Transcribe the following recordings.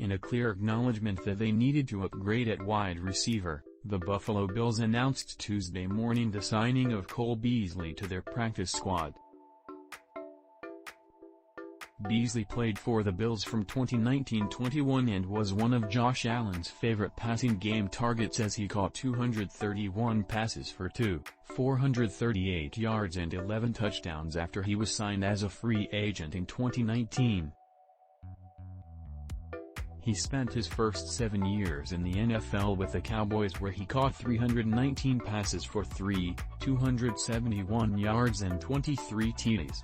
In a clear acknowledgment that they needed to upgrade at wide receiver, the Buffalo Bills announced Tuesday morning the signing of Cole Beasley to their practice squad. Beasley played for the Bills from 2019-21 and was one of Josh Allen's favorite passing game targets as he caught 231 passes for 438 yards and 11 touchdowns after he was signed as a free agent in 2019. He spent his first 7 years in the NFL with the Cowboys where he caught 319 passes for 271 yards and 23 TDs.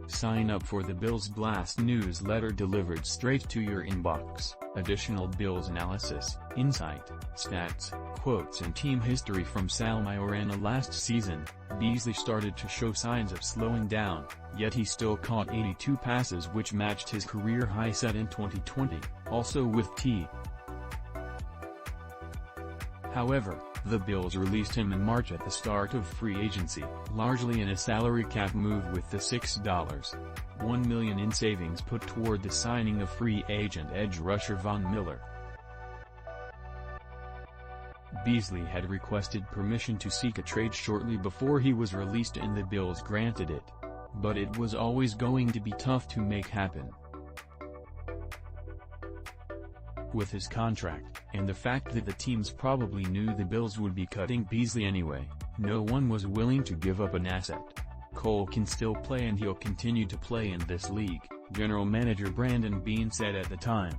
Sign up for the Bills Blast newsletter delivered straight to your inbox. Additional Bills analysis, insight, stats, quotes and team history from Sal MaioranaLast. Last season, Beasley started to show signs of slowing down, yet he still caught 82 passes which matched his career high set in 2020, also with T. However, the Bills released him in March at the start of free agency, largely in a salary cap move with the $6.1 million in savings put toward the signing of free agent edge rusher Von Miller. Beasley had requested permission to seek a trade shortly before he was released and the Bills granted it. But it was always going to be tough to make happen. With his contract, and the fact that the teams probably knew the Bills would be cutting Beasley anyway, no one was willing to give up an asset. Cole can still play and he'll continue to play in this league, general manager Brandon Beane said at the time.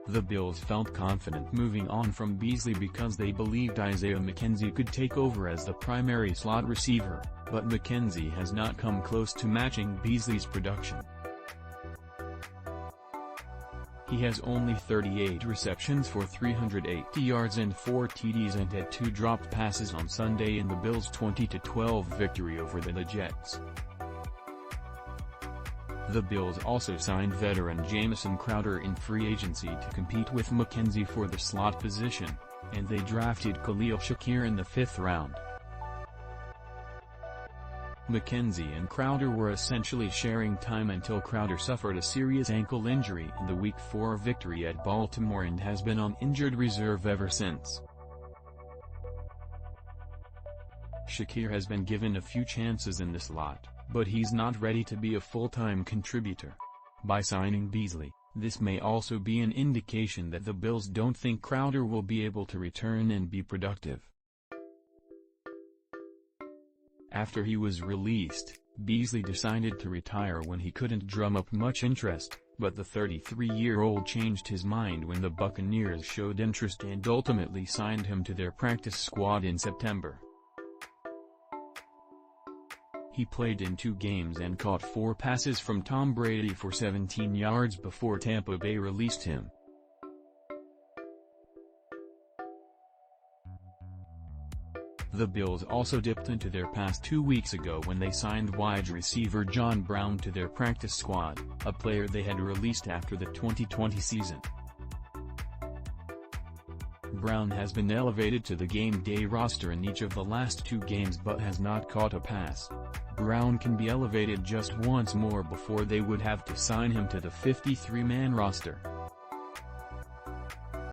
The Bills felt confident moving on from Beasley because they believed Isaiah McKenzie could take over as the primary slot receiver, but McKenzie has not come close to matching Beasley's production. He has only 38 receptions for 380 yards and 4 TDs and had 2 dropped passes on Sunday in the Bills' 20-12 victory over the Jets. The Bills also signed veteran Jamison Crowder in free agency to compete with McKenzie for the slot position, and they drafted Khalil Shakir in the 5th round. McKenzie and Crowder were essentially sharing time until Crowder suffered a serious ankle injury in the Week 4 victory at Baltimore and has been on injured reserve ever since. Shakir has been given a few chances in the slot, but he's not ready to be a full-time contributor. By signing Beasley, this may also be an indication that the Bills don't think Crowder will be able to return and be productive. After he was released, Beasley decided to retire when he couldn't drum up much interest, but the 33-year-old changed his mind when the Buccaneers showed interest and ultimately signed him to their practice squad in September. He played in 2 games and caught 4 passes from Tom Brady for 17 yards before Tampa Bay released him. The Bills also dipped into their past 2 weeks ago when they signed wide receiver John Brown to their practice squad, a player they had released after the 2020 season. Brown has been elevated to the game-day roster in each of the last 2 games but has not caught a pass. Brown can be elevated just once more before they would have to sign him to the 53-man roster.